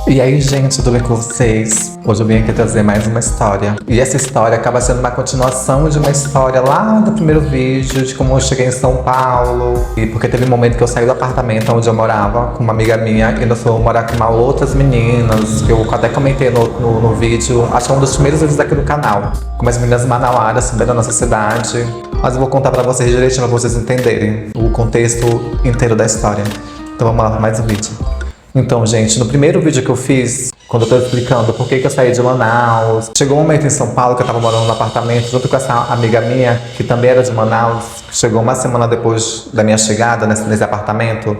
E aí, gente, tudo bem com vocês? Hoje eu vim aqui trazer mais uma história. E essa história acaba sendo uma continuação de uma história lá do primeiro vídeo, de como eu cheguei em São Paulo. E porque teve um momento que eu saí do apartamento onde eu morava com uma amiga minha e nós fomos morar com outras meninas, que eu até comentei no vídeo, acho que é um dos primeiros vídeos aqui do canal. Com umas meninas manauaras, também da nossa cidade. Mas eu vou contar pra vocês direitinho, pra vocês entenderem o contexto inteiro da história. Então vamos lá, mais um vídeo. Então, gente, no primeiro vídeo que eu fiz, quando eu tô explicando por que eu saí de Manaus, chegou um momento em São Paulo que eu tava morando no apartamento junto com essa amiga minha, que também era de Manaus, chegou uma semana depois da minha chegada nesse apartamento.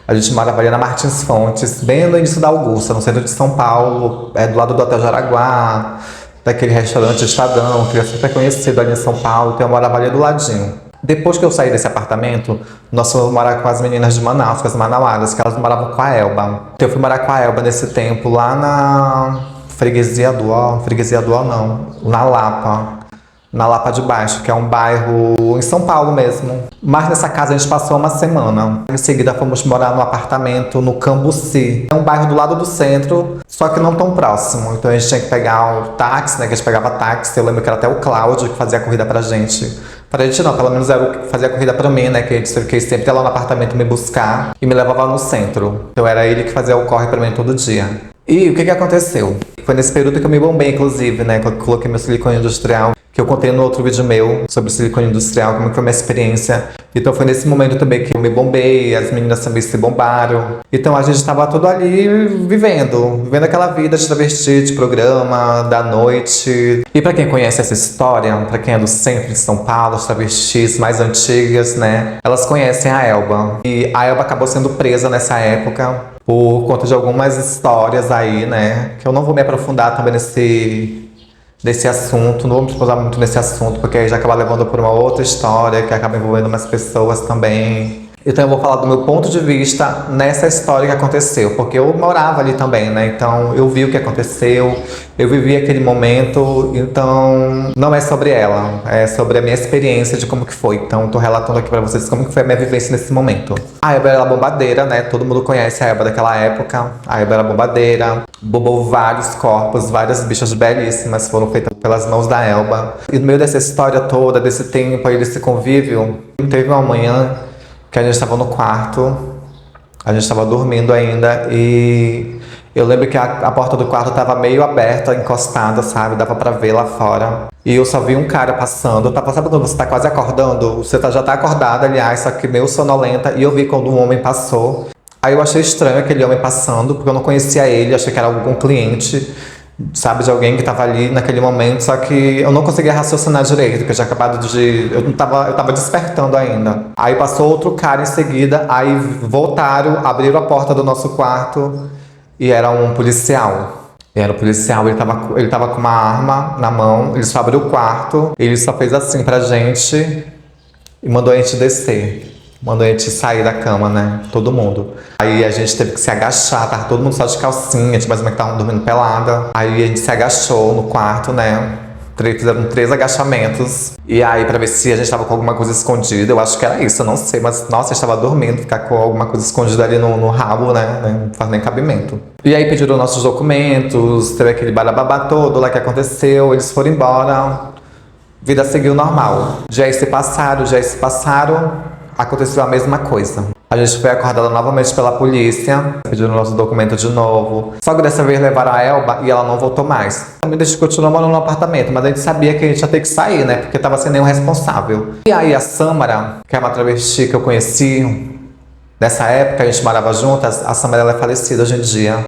A gente morava ali na Martins Fontes, bem no início da Augusta, no centro de São Paulo, do lado do Hotel Jaraguá, daquele restaurante Estadão, que é super conhecido ali em São Paulo, então eu morava ali do ladinho. Depois que eu saí desse apartamento, nós fomos morar com as meninas de Manaus, com as manauaras, que elas moravam com a Elba. Então eu fui morar com a Elba nesse tempo lá na Freguesia do Ó não, na Lapa de Baixo, que é um bairro em São Paulo mesmo. Mas nessa casa a gente passou uma semana. Em seguida fomos morar num apartamento no Cambuci. É um bairro do lado do centro, só que não tão próximo. Então a gente tinha que pegar o táxi, né, que a gente pegava táxi. Eu lembro que era até o Cláudio que fazia a corrida pra gente. Pra gente não, pelo menos era o que fazia a corrida pra mim, né? Que ele sempre ia lá no apartamento me buscar e me levava no centro. Então era ele que fazia o corre pra mim todo dia. E o que aconteceu? Foi nesse período que eu me bombei, inclusive, né? Que eu coloquei meu silicone industrial, que eu contei no outro vídeo meu sobre silicone industrial, como foi a minha experiência. Então foi nesse momento também que eu me bombei, as meninas também se bombaram. Então a gente estava tudo ali vivendo aquela vida de travesti, de programa, da noite. E pra quem conhece essa história, pra quem é do centro de São Paulo, as travestis mais antigas, né? Elas conhecem a Elba. E a Elba acabou sendo presa nessa época por conta de algumas histórias aí, né? Que eu não vou me aprofundar também desse assunto, não vou me expor muito nesse assunto, porque aí já acaba levando por uma outra história, que acaba envolvendo umas pessoas também. Então eu vou falar do meu ponto de vista nessa história que aconteceu, porque eu morava ali também, né? Então eu vi o que aconteceu, eu vivi aquele momento, então não é sobre ela, é sobre a minha experiência de como que foi. Então eu tô relatando aqui pra vocês como que foi a minha vivência nesse momento. A Elba era bombadeira, né? Todo mundo conhece a Elba daquela época. A Elba era bombadeira, bombou vários corpos, várias bichas belíssimas foram feitas pelas mãos da Elba. E no meio dessa história toda, desse tempo aí, desse convívio, teve uma manhã que a gente estava no quarto, a gente estava dormindo ainda e eu lembro que a porta do quarto estava meio aberta, encostada, sabe? Dava pra ver lá fora. E eu só vi um cara passando. Sabe quando você tá quase acordando? Você já tá acordada, aliás, só que meio sonolenta. E eu vi quando um homem passou. Aí eu achei estranho aquele homem passando, porque eu não conhecia ele, achei que era algum cliente, sabe, de alguém que tava ali naquele momento, só que eu não conseguia raciocinar direito, porque eu tinha acabado de... Eu tava despertando ainda. Aí passou outro cara em seguida, aí voltaram, abriram a porta do nosso quarto e era um policial. Era um policial, ele tava com uma arma na mão, ele só abriu o quarto, ele só fez assim pra gente e mandou a gente descer. Mandou a gente sair da cama, né? Todo mundo. Aí a gente teve que se agachar, tava todo mundo só de calcinha, tipo, mas que estavam dormindo pelada. Aí a gente se agachou no quarto, né? Fizeram 3 agachamentos. E aí, pra ver se a gente tava com alguma coisa escondida, eu acho que era isso, eu não sei. Mas, nossa, a gente tava dormindo, ficar com alguma coisa escondida ali no rabo, né? Não faz nem cabimento. E aí pediram nossos documentos, teve aquele barababá todo lá que aconteceu, eles foram embora. Vida seguiu normal. Dias se passaram. Aconteceu a mesma coisa. A gente foi acordada novamente pela polícia, pediram nosso documento de novo. Só que dessa vez levaram a Elba e ela não voltou mais. A gente continuou morando no apartamento, mas a gente sabia que a gente ia ter que sair, né? Porque tava sem nenhum responsável. E aí a Samara, que é uma travesti que eu conheci, nessa época a gente morava juntas, a Samara ela é falecida hoje em dia.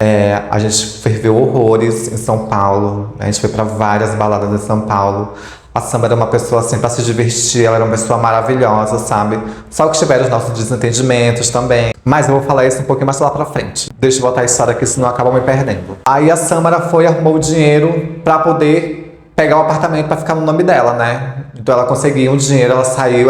A gente ferveu horrores em São Paulo, a gente foi pra várias baladas em São Paulo. A Samara era uma pessoa assim pra se divertir, ela era uma pessoa maravilhosa, sabe? Só que tiveram os nossos desentendimentos também. Mas eu vou falar isso um pouquinho mais lá pra frente. Deixa eu botar a história aqui, senão eu acabo me perdendo. Aí a Samara foi e arrumou o dinheiro pra poder pegar o apartamento pra ficar no nome dela, né? Então ela conseguiu um dinheiro, ela saiu,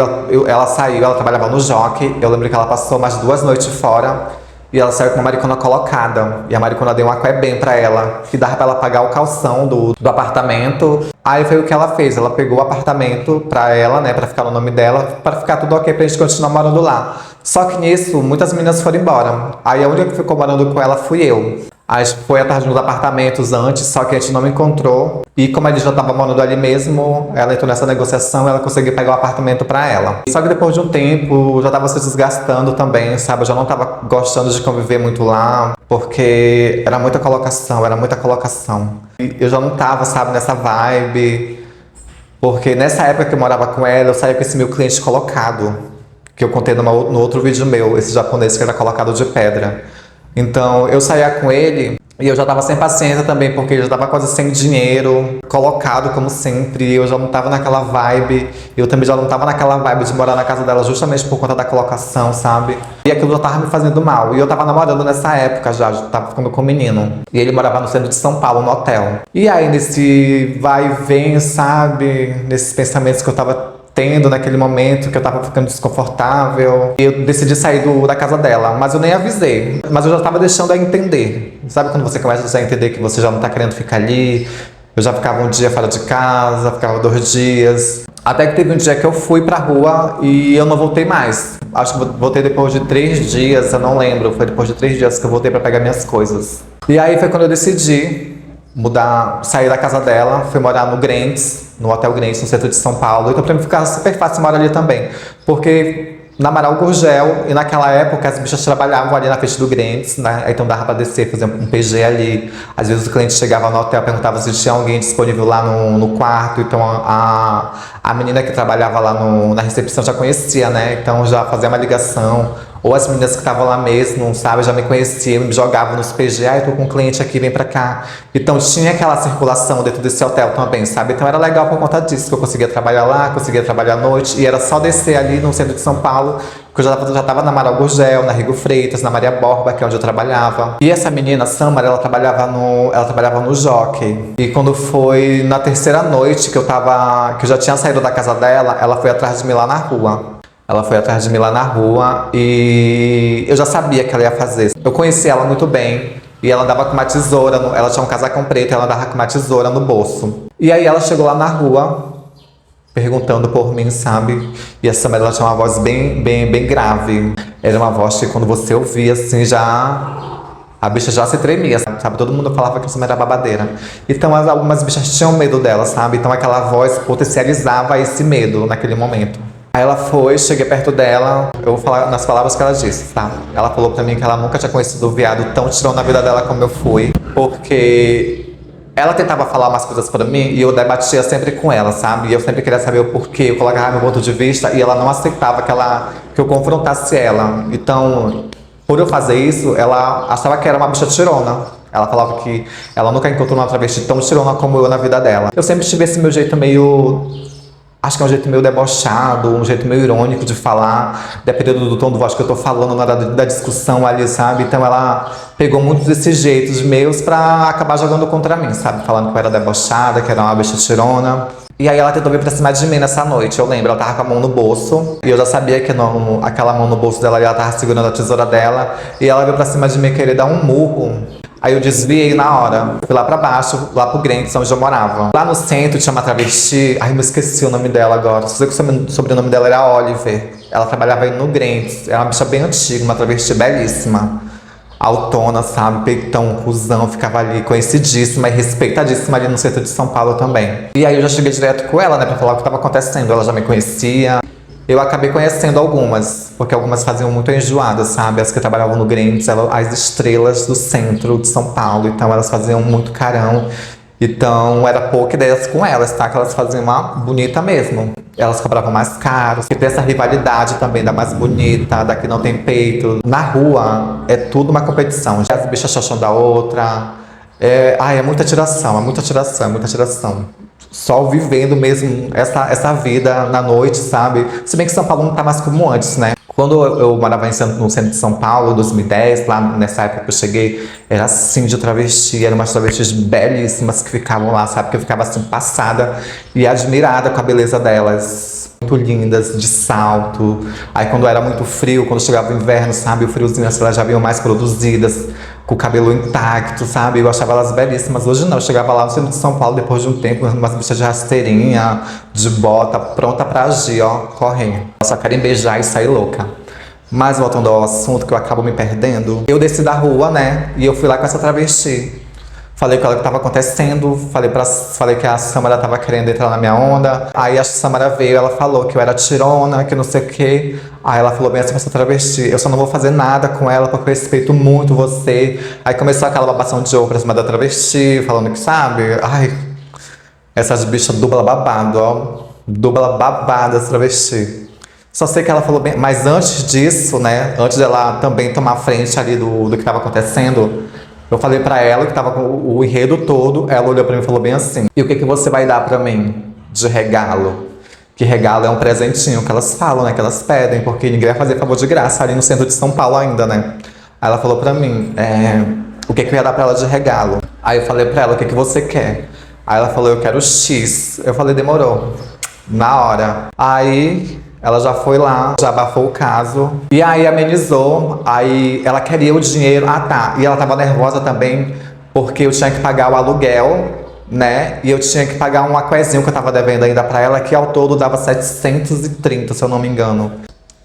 ela trabalhava no Jockey. Eu lembro que ela passou mais 2 noites fora. E ela saiu com uma maricona colocada. E a maricona deu um aquebem pra ela, que dava pra ela pagar o calção do apartamento. Aí foi o que ela fez. Ela pegou o apartamento pra ela, né, pra ficar no nome dela, pra ficar tudo ok pra gente continuar morando lá. Só que nisso, muitas meninas foram embora. Aí a única que ficou morando com ela fui eu. A gente foi atrás de uns apartamentos antes, só que a gente não encontrou. E como a gente já estava morando ali mesmo, ela entrou nessa negociação, ela conseguiu pegar o apartamento para ela. Só que depois de um tempo, já estava se desgastando também, sabe? Eu já não estava gostando de conviver muito lá, porque era muita colocação, era muita colocação. E eu já não estava, sabe, nessa vibe. Porque nessa época que eu morava com ela, eu saía com esse meu cliente colocado, que eu contei no outro vídeo meu, esse japonês que era colocado de pedra. Então eu saía com ele e eu já tava sem paciência também, porque ele já tava quase sem dinheiro, colocado como sempre, eu já não tava naquela vibe, eu também já não tava naquela vibe de morar na casa dela justamente por conta da colocação, sabe? E aquilo já tava me fazendo mal, e eu tava namorando nessa época já tava ficando com o menino. E ele morava no centro de São Paulo, no hotel. E aí nesse vai e vem, sabe? Nesses pensamentos que eu tava tendo naquele momento, que eu tava ficando desconfortável. Eu decidi sair da casa dela, mas eu nem avisei. Mas eu já tava deixando ela entender. Sabe quando você começa a entender que você já não tá querendo ficar ali? Eu já ficava um dia fora de casa, ficava 2 dias. Até que teve um dia que eu fui pra rua e eu não voltei mais. Acho que voltei depois de 3 dias, eu não lembro. Foi depois de 3 dias que eu voltei pra pegar minhas coisas. E aí foi quando eu decidi mudar, sair da casa dela, fui morar no Grentes, no Hotel Grentes, no centro de São Paulo. Então pra mim ficava super fácil morar ali também, porque na Amaral Gurgel, e naquela época as bichas trabalhavam ali na frente do Grentes, né? Então dava pra descer, fazer um PG ali. Às vezes o cliente chegava no hotel, perguntava se tinha alguém disponível lá no quarto. Então a menina que trabalhava lá na recepção já conhecia, né? Então já fazia uma ligação. Ou as meninas que estavam lá mesmo, sabe, já me conheciam, me jogavam nos PG, eu tô com um cliente aqui, vem pra cá. Então tinha aquela circulação dentro desse hotel também, sabe? Então era legal por conta disso, que eu conseguia trabalhar lá, conseguia trabalhar à noite, e era só descer ali no centro de São Paulo, que eu já tava na Amaral Gurgel, na Rigo Freitas, na Maria Borba, que é onde eu trabalhava. E essa menina, Samara, ela trabalhava no Jockey. E quando foi na terceira noite que eu já tinha saído da casa dela, ela foi atrás de mim lá na rua. Ela foi atrás de mim lá na rua e eu já sabia que ela ia fazer. Eu conheci ela muito bem e ela andava com uma tesoura, ela tinha um casacão preto e ela andava com uma tesoura no bolso. E aí ela chegou lá na rua perguntando por mim, sabe? E a Samara, ela tinha uma voz bem grave. Era uma voz que quando você ouvia assim a bicha já se tremia, sabe? Todo mundo falava que a Samara era babadeira. Então algumas bichas tinham medo dela, sabe? Então aquela voz potencializava esse medo naquele momento. Aí ela foi, cheguei perto dela, eu vou falar nas palavras que ela disse, tá? Ela falou pra mim que ela nunca tinha conhecido um viado tão tirão na vida dela como eu fui, porque ela tentava falar umas coisas pra mim e eu debatia sempre com ela, sabe? E eu sempre queria saber o porquê, eu colocava meu ponto de vista e ela não aceitava que eu confrontasse ela. Então, por eu fazer isso, ela achava que era uma bicha tirona. Ela falava que ela nunca encontrou uma travesti tão tirona como eu na vida dela. Eu sempre tive esse meu jeito meio... Acho que é um jeito meio debochado, um jeito meio irônico de falar, dependendo do tom de voz que eu tô falando na hora da discussão ali, sabe? Então ela pegou muitos desses jeitos meus pra acabar jogando contra mim, sabe? Falando que eu era debochada, que era uma bicha tirona. E aí ela tentou vir pra cima de mim nessa noite, eu lembro, ela tava com a mão no bolso, e eu já sabia que aquela mão no bolso dela, ela tava segurando a tesoura dela, e ela veio pra cima de mim querer dar um murro. Aí eu desviei na hora, fui lá pra baixo, lá pro Grentes, onde eu morava. Lá no centro tinha uma travesti, ai, eu me esqueci o nome dela agora, só sei que o sobrenome dela era Oliver. Ela trabalhava aí no Grentes, era uma bicha bem antiga, uma travesti belíssima. Autona, sabe, peitão, cuzão, ficava ali conhecidíssima e respeitadíssima ali no centro de São Paulo também. E aí eu já cheguei direto com ela, né, pra falar o que tava acontecendo, ela já me conhecia. Eu acabei conhecendo algumas, porque algumas faziam muito enjoada, sabe? As que trabalhavam no Grentes, as estrelas do centro de São Paulo, então elas faziam muito carão. Então era pouca ideias com elas, tá? Que elas faziam uma bonita mesmo. Elas cobravam mais caro, e tem essa rivalidade também da mais bonita, da que não tem peito. Na rua é tudo uma competição, as bichas xoxam da outra. É muita tiração, é muita tiração, é muita tiração. Só vivendo mesmo essa vida na noite, sabe? Se bem que São Paulo não tá mais como antes, né? Quando eu morava no centro de São Paulo, em 2010, lá nessa época que eu cheguei, era assim de travesti, eram umas travestis belíssimas que ficavam lá, sabe? Que eu ficava assim passada e admirada com a beleza delas. Muito lindas, de salto. Aí quando era muito frio, quando chegava o inverno, sabe? O friozinho, elas já vinham mais produzidas, com o cabelo intacto, sabe? Eu achava elas belíssimas. Hoje não, eu chegava lá no centro de São Paulo depois de um tempo, umas bichas de rasteirinha, de bota, pronta pra agir, ó, correndo. Só querem beijar e sair louca. Mas voltando ao assunto que eu acabo me perdendo, eu desci da rua, né? E eu fui lá com essa travesti. Falei com ela o que estava acontecendo, falei que a Samara estava querendo entrar na minha onda. Aí a Samara veio, ela falou que eu era tirona, que não sei o quê. Aí ela falou bem assim pra essa travesti, eu só não vou fazer nada com ela porque eu respeito muito você. Aí começou aquela babação de ovo pra cima da travesti, falando que, sabe? Ai, essas bichas dubla babado, ó. Dubla babada essa travesti. Só sei que ela falou bem, mas antes disso, né? Antes dela também tomar frente ali do que estava acontecendo, eu falei pra ela que tava com o enredo todo, ela olhou pra mim e falou bem assim: e o que você vai dar pra mim de regalo? Que regalo é um presentinho que elas falam, né? Que elas pedem, porque ninguém vai fazer favor de graça ali no centro de São Paulo ainda, né? Aí ela falou pra mim, o que eu ia dar pra ela de regalo? Aí eu falei pra ela, o que você quer? Aí ela falou, eu quero X. Eu falei, demorou. Na hora. Aí ela já foi lá, já abafou o caso. E aí amenizou. Aí ela queria o dinheiro. Ah, tá. E ela tava nervosa também, porque eu tinha que pagar o aluguel, né? E eu tinha que pagar um aquezinho que eu tava devendo ainda pra ela, que ao todo dava 730, se eu não me engano.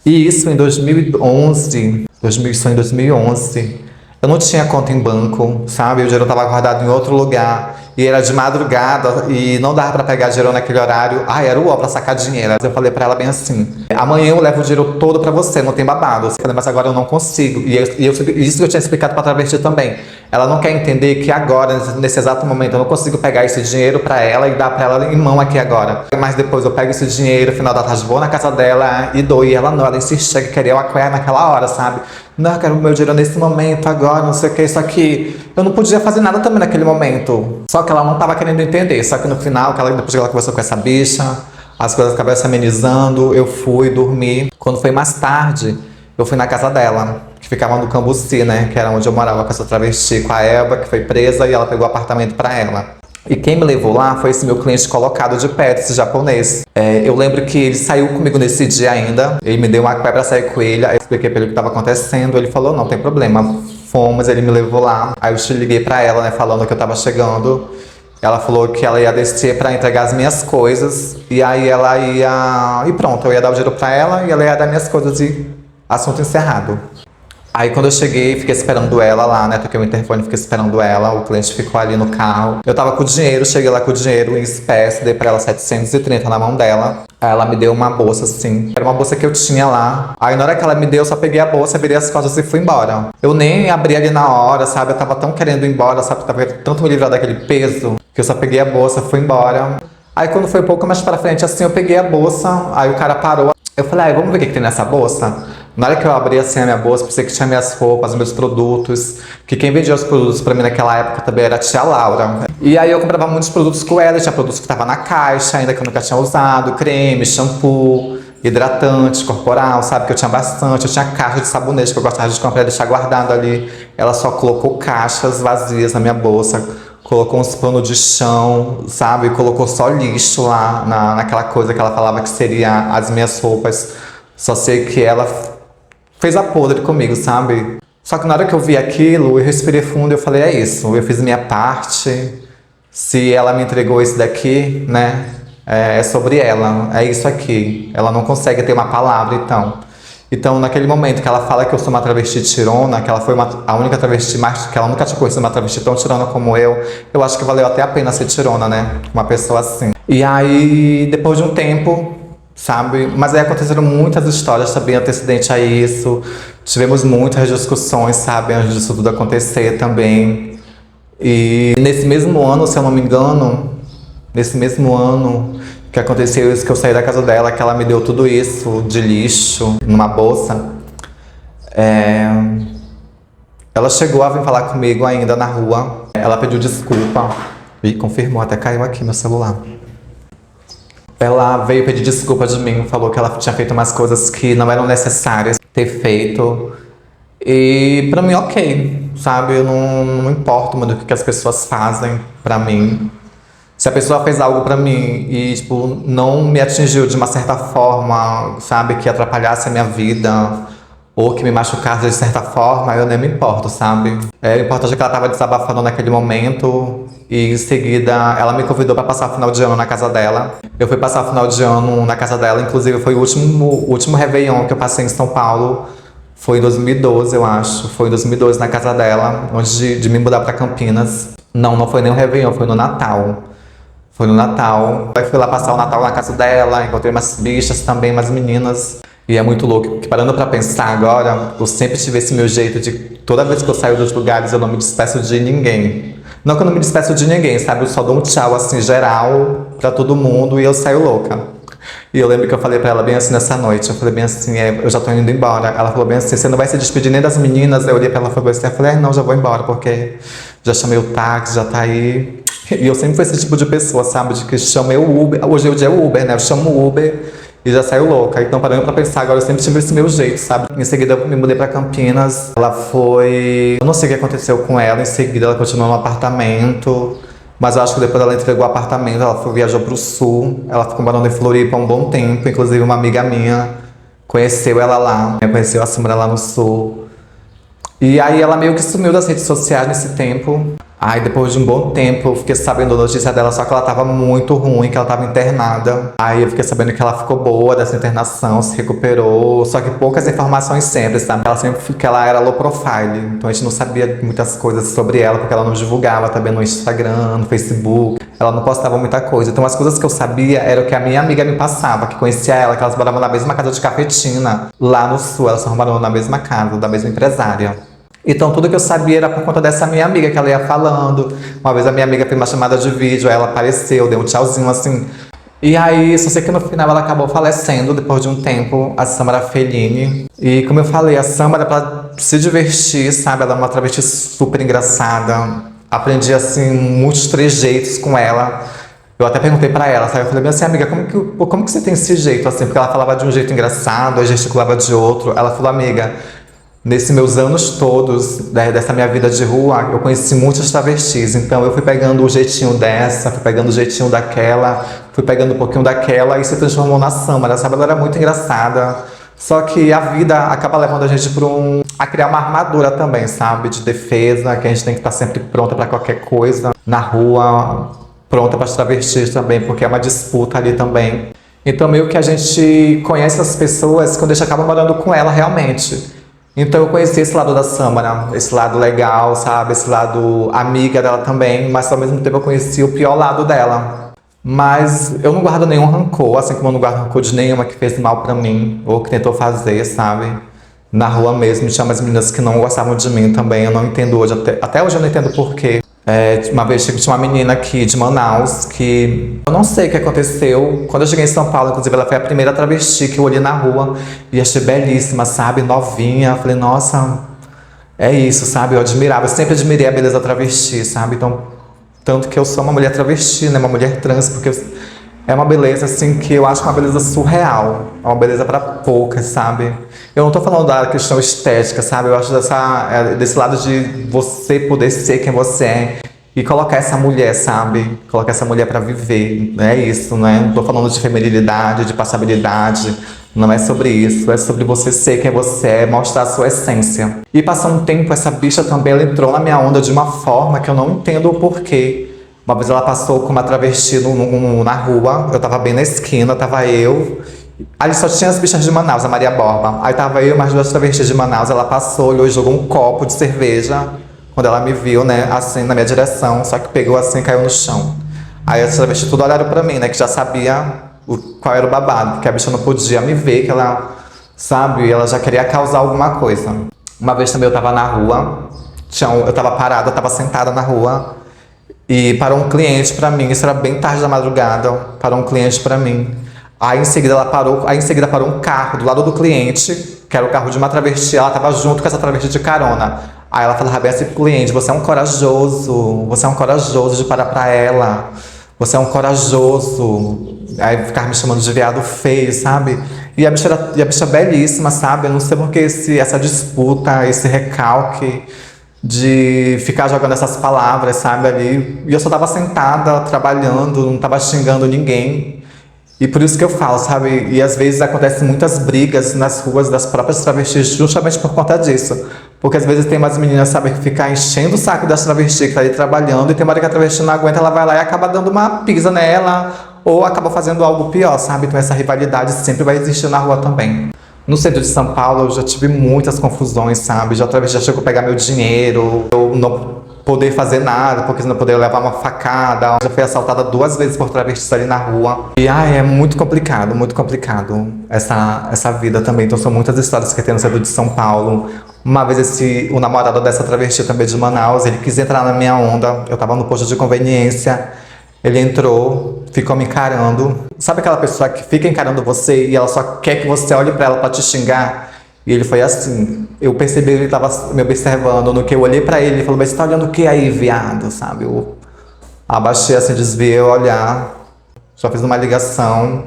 E isso em 2011. Isso em 2011. Eu não tinha conta em banco, sabe? O dinheiro tava guardado em outro lugar. E era de madrugada e não dava pra pegar dinheiro naquele horário. Ai, era o ó pra sacar dinheiro. Eu falei pra ela bem assim: amanhã eu levo o dinheiro todo pra você, não tem babado. Eu falei, mas agora eu não consigo. Isso que eu tinha explicado pra travesti também. Ela não quer entender que agora, nesse exato momento, eu não consigo pegar esse dinheiro pra ela e dar pra ela em mão aqui agora. Mas depois eu pego esse dinheiro, no final da tarde vou na casa dela e dou. E ela não, ela insistia que queria o aqué naquela hora, sabe? Não, eu quero o meu dinheiro nesse momento, agora, não sei o que, isso aqui. Eu não podia fazer nada também naquele momento. Só que ela não tava querendo entender. Só que no final, depois que ela conversou com essa bicha, as coisas acabaram se amenizando, eu fui dormir. Quando foi mais tarde, eu fui na casa dela, que ficava no Cambuci, né? Que era onde eu morava com essa travesti, com a Eva, que foi presa, e ela pegou o apartamento pra ela. E quem me levou lá foi esse meu cliente colocado de pé, esse japonês. Eu lembro que ele saiu comigo nesse dia ainda. Ele me deu uma aqué pra sair com ele. Aí eu expliquei pra ele o que estava acontecendo. Ele falou, não tem problema. Fomos, ele me levou lá. Aí eu te liguei pra ela, né, falando que eu tava chegando. Ela falou que ela ia descer pra entregar as minhas coisas. E aí ela ia... E pronto, eu ia dar o dinheiro pra ela e ela ia dar minhas coisas e assunto encerrado. Aí quando eu cheguei, fiquei esperando ela lá, né? Toquei o interfone, fiquei esperando ela. O cliente ficou ali no carro. Eu tava com o dinheiro, cheguei lá com o dinheiro em espécie, dei pra ela 730 na mão dela. Aí ela me deu uma bolsa, assim. Era uma bolsa que eu tinha lá. Aí na hora que ela me deu, eu só peguei a bolsa, virei as costas e fui embora. Eu nem abri ali na hora, sabe? Eu tava tão querendo ir embora, sabe? Eu tava querendo tanto me livrar daquele peso, que eu só peguei a bolsa, fui embora. Aí quando foi um pouco mais pra frente, assim, eu peguei a bolsa. Aí o cara parou. Eu falei, vamos ver o que tem nessa bolsa? Na hora que eu abri assim a minha bolsa, pensei que tinha minhas roupas, meus produtos. Que quem vendia os produtos pra mim naquela época também era a tia Laura. E aí eu comprava muitos produtos com ela, tinha produtos que estavam na caixa, ainda que eu nunca tinha usado, creme, shampoo, hidratante corporal, sabe? Que eu tinha bastante. Eu tinha caixa de sabonete que eu gostava de comprar e deixar guardado ali. Ela só colocou caixas vazias na minha bolsa, colocou uns panos de chão, sabe? Colocou só lixo lá naquela coisa que ela falava que seria as minhas roupas. Só sei que ela fez a podre comigo, sabe? Só que na hora que eu vi aquilo, eu respirei fundo e eu falei, é isso, eu fiz minha parte. Se ela me entregou isso daqui, né? É sobre ela, é isso aqui. Ela não consegue ter uma palavra, então. Então, naquele momento que ela fala que eu sou uma travesti tirona, que ela foi a única travesti que ela nunca tinha conhecido uma travesti tão tirona como eu acho que valeu até a pena ser tirona, né? Uma pessoa assim. E aí, depois de um tempo, sabe? Mas aí aconteceram muitas histórias também antecedente a isso. Tivemos muitas discussões, sabe? Antes disso tudo acontecer também. E nesse mesmo ano, se eu não me engano, nesse mesmo ano que aconteceu isso, que eu saí da casa dela, que ela me deu tudo isso de lixo numa bolsa, ela chegou a vir falar comigo ainda na rua. Ela pediu desculpa e confirmou, até caiu aqui meu celular. Ela veio pedir desculpa de mim, falou que ela tinha feito umas coisas que não eram necessárias ter feito. E pra mim, ok, sabe? Eu não importo muito o que as pessoas fazem pra mim. Se a pessoa fez algo pra mim e, tipo, não me atingiu de uma certa forma, sabe? Que atrapalhasse a minha vida ou que me machucasse de certa forma, eu nem me importo, sabe? O importante é que ela tava desabafando naquele momento e em seguida ela me convidou pra passar o final de ano na casa dela. Eu fui passar o final de ano na casa dela, inclusive foi o último Réveillon que eu passei em São Paulo Foi em 2012, eu acho. Foi em 2012 na casa dela, antes de me mudar pra Campinas. Não, não foi nem o Réveillon, foi no Natal. Foi no Natal. Aí fui lá passar o Natal na casa dela, encontrei umas bichas também, umas meninas. E é muito louco, porque parando pra pensar agora, eu sempre tive esse meu jeito de toda vez que eu saio dos lugares eu não me despeço de ninguém. Não que eu não me despeço de ninguém, sabe? Eu só dou um tchau assim geral pra todo mundo e eu saio louca. E eu lembro que eu falei pra ela bem assim nessa noite, eu falei bem assim, eu já tô indo embora. Ela falou bem assim, você não vai se despedir nem das meninas? Eu olhei pra ela e falei assim, eu falei, não, já vou embora, porque já chamei o táxi, já tá aí. E eu sempre fui esse tipo de pessoa, sabe? De que chamei o Uber, hoje é o dia Uber, né? Eu chamo o Uber e já saio louca. Então, parando pra pensar, agora eu sempre tive esse meu jeito, sabe? Em seguida, eu me mudei pra Campinas. Ela foi... Eu não sei o que aconteceu com ela. Em seguida, ela continuou no apartamento. Mas eu acho que depois ela entregou o apartamento, ela viajou pro sul. Ela ficou morando em Floripa um bom tempo. Inclusive, uma amiga minha conheceu ela lá. Conheceu a Samara lá no sul. E aí, ela meio que sumiu das redes sociais nesse tempo. Aí depois de um bom tempo eu fiquei sabendo a notícia dela, só que ela tava muito ruim, que ela tava internada. Aí eu fiquei sabendo que ela ficou boa dessa internação, se recuperou, só que poucas informações sempre, sabe? Ela sempre que ela era low profile, então a gente não sabia muitas coisas sobre ela, porque ela não divulgava também no Instagram, no Facebook, ela não postava muita coisa. Então as coisas que eu sabia era o que a minha amiga me passava, que conhecia ela, que elas moravam na mesma casa de Cafetina, lá no sul, elas moravam na mesma casa, da mesma empresária. Então tudo que eu sabia era por conta dessa minha amiga, que ela ia falando. Uma vez a minha amiga fez uma chamada de vídeo, aí ela apareceu, deu um tchauzinho assim. E aí, só sei que no final ela acabou falecendo, depois de um tempo, a Samara Fellini. E como eu falei, a Samara, pra se divertir, sabe? Ela é uma travesti super engraçada. Aprendi, assim, muitos trejeitos com ela. Eu até perguntei pra ela, sabe? Eu falei assim, amiga, como que você tem esse jeito, assim? Porque ela falava de um jeito engraçado, aí gesticulava de outro. Ela falou, amiga... Nesses meus anos todos, dessa minha vida de rua, eu conheci muitas travestis. Então eu fui pegando o jeitinho dessa, fui pegando o jeitinho daquela, fui pegando um pouquinho daquela e se transformou na Samara, sabe? Ela era muito engraçada. Só que a vida acaba levando a gente a criar uma armadura também, sabe? De defesa, que a gente tem que estar sempre pronta para qualquer coisa. Na rua, pronta para as travestis também, porque é uma disputa ali também. Então meio que a gente conhece as pessoas quando a gente acaba morando com ela realmente. Então eu conheci esse lado da Samara, esse lado legal, sabe? Esse lado amiga dela também, mas ao mesmo tempo eu conheci o pior lado dela. Mas eu não guardo nenhum rancor, assim como eu não guardo rancor de nenhuma que fez mal pra mim, ou que tentou fazer, sabe? Na rua mesmo, tinha umas meninas que não gostavam de mim também, eu não entendo hoje, até hoje eu não entendo por quê. Uma vez tinha uma menina aqui de Manaus que eu não sei o que aconteceu. Quando eu cheguei em São Paulo, inclusive, ela foi a primeira travesti que eu olhei na rua e achei belíssima, sabe? Novinha. Eu falei, nossa, é isso, sabe? Eu admirava, eu sempre admirei a beleza travesti, sabe? Então, tanto que eu sou uma mulher travesti, né? Uma mulher trans, porque é uma beleza, assim, que eu acho uma beleza surreal. É uma beleza para poucas, sabe? Eu não tô falando da questão estética, sabe? Eu acho desse lado de você poder ser quem você é e colocar essa mulher, sabe? Colocar essa mulher para viver. É isso, né? Não tô falando de feminilidade, de passabilidade. Não é sobre isso. É sobre você ser quem você é, mostrar a sua essência. E passou um tempo, essa bicha também ela entrou na minha onda de uma forma que eu não entendo o porquê. Uma vez ela passou com uma travesti na rua, eu tava bem na esquina, tava eu. Ali só tinha as bichas de Manaus, a Maria Borba. Aí tava eu e mais duas travestis de Manaus, ela passou, olhou e jogou um copo de cerveja. Quando ela me viu, né, assim, na minha direção, só que pegou assim e caiu no chão. Aí as travestis tudo olharam pra mim, né, que já sabia qual era o babado, porque a bicha não podia me ver, que ela, sabe, ela já queria causar alguma coisa. Uma vez também eu tava na rua, eu tava parada, eu tava sentada na rua, e parou um cliente pra mim, isso era bem tarde da madrugada, parou um cliente pra mim. Aí em seguida parou um carro do lado do cliente, que era o carro de uma travesti, ela tava junto com essa travesti de carona. Aí ela falava bem assim pro cliente, você é um corajoso de parar pra ela, você é um corajoso. Aí ficava me chamando de viado feio, sabe? E a bicha belíssima, sabe? Eu não sei porque essa disputa, esse recalque de ficar jogando essas palavras, sabe, ali. E eu só tava sentada, trabalhando, não tava xingando ninguém. E por isso que eu falo, sabe? E às vezes acontecem muitas brigas nas ruas das próprias travestis justamente por conta disso. Porque às vezes tem umas meninas, sabe, que ficam enchendo o saco das travestis que tá ali trabalhando e tem uma hora que a travesti não aguenta, ela vai lá e acaba dando uma pisa nela ou acaba fazendo algo pior, sabe? Então essa rivalidade sempre vai existir na rua também. No centro de São Paulo eu já tive muitas confusões, sabe? Já chegou a pegar meu dinheiro, eu não poder fazer nada, porque senão eu poderia levar uma facada. Já fui assaltada 2 vezes por travestis ali na rua. E ai, é muito complicado essa vida também. Então são muitas histórias que tem no centro de São Paulo. Uma vez o namorado dessa travesti também de Manaus, ele quis entrar na minha onda. Eu tava no posto de conveniência. Ele entrou, ficou me encarando. Sabe aquela pessoa que fica encarando você e ela só quer que você olhe pra ela pra te xingar? E ele foi assim. Eu percebi que ele tava me observando. No que eu olhei pra ele, ele falou: mas você tá olhando o que aí, viado? Sabe? Eu abaixei assim, desviei o olhar. Só fiz uma ligação.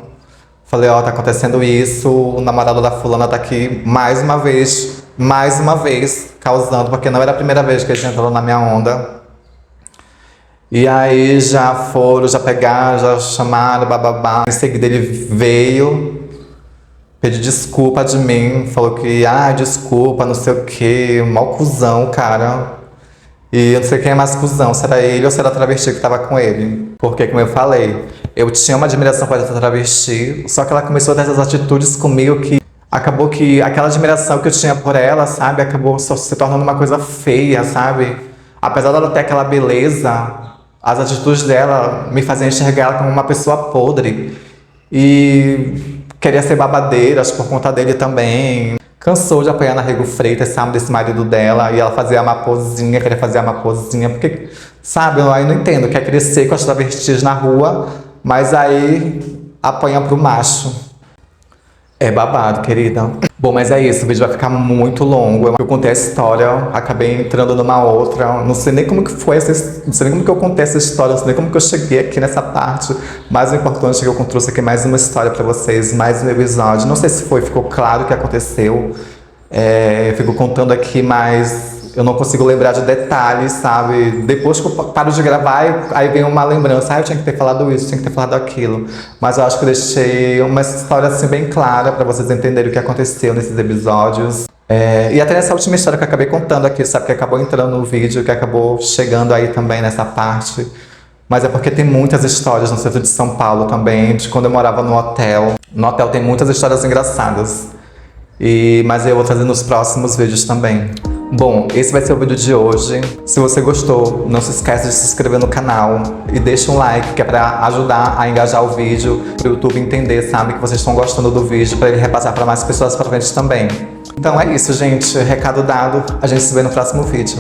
Falei: ó, tá acontecendo isso. O namorado da fulana tá aqui mais uma vez, causando, porque não era a primeira vez que ele entrou na minha onda. E aí já pegaram, já chamaram, bababá. Em seguida ele veio, pediu desculpa de mim, falou que, desculpa, não sei o que, mó cuzão, cara. E eu não sei quem é mais cuzão, se era ele ou se era a travesti que tava com ele. Porque, como eu falei, eu tinha uma admiração por essa travesti, só que ela começou a ter essas atitudes comigo que acabou que aquela admiração que eu tinha por ela, sabe, acabou só se tornando uma coisa feia, sabe? Apesar dela ter aquela beleza, as atitudes dela me faziam enxergar ela como uma pessoa podre. E queria ser babadeira, acho que por conta dele também. Cansou de apanhar na Rego Freitas, sabe, desse marido dela. E ela fazia uma posezinha, queria fazer uma posezinha. Porque, sabe, eu aí não entendo. Quer crescer com as travestis na rua, mas aí apanha pro macho. É babado, querida. Bom, mas é isso, o vídeo vai ficar muito longo. Eu contei a história, acabei entrando numa outra. Não sei nem como que foi não sei nem como que eu contei essa história, não sei nem como que eu cheguei aqui nessa parte. Mas o importante é que eu trouxe aqui mais uma história pra vocês, mais um episódio. Não sei se ficou claro o que aconteceu. Eu fico contando aqui, mas eu não consigo lembrar de detalhes, sabe? Depois que eu paro de gravar, aí vem uma lembrança. Eu tinha que ter falado isso, tinha que ter falado aquilo. Mas eu acho que eu deixei uma história assim bem clara pra vocês entenderem o que aconteceu nesses episódios. E até nessa última história que eu acabei contando aqui, sabe? Que acabou entrando no vídeo, que acabou chegando aí também nessa parte. Mas é porque tem muitas histórias no centro de São Paulo também, de quando eu morava no hotel. No hotel tem muitas histórias engraçadas. Mas eu vou trazer nos próximos vídeos também. Bom, esse vai ser o vídeo de hoje. Se você gostou, não se esqueça de se inscrever no canal e deixa um like, que é pra ajudar a engajar o vídeo, pro YouTube entender, sabe, que vocês estão gostando do vídeo, pra ele repassar pra mais pessoas pra frente também. Então é isso, gente. Recado dado. A gente se vê no próximo vídeo.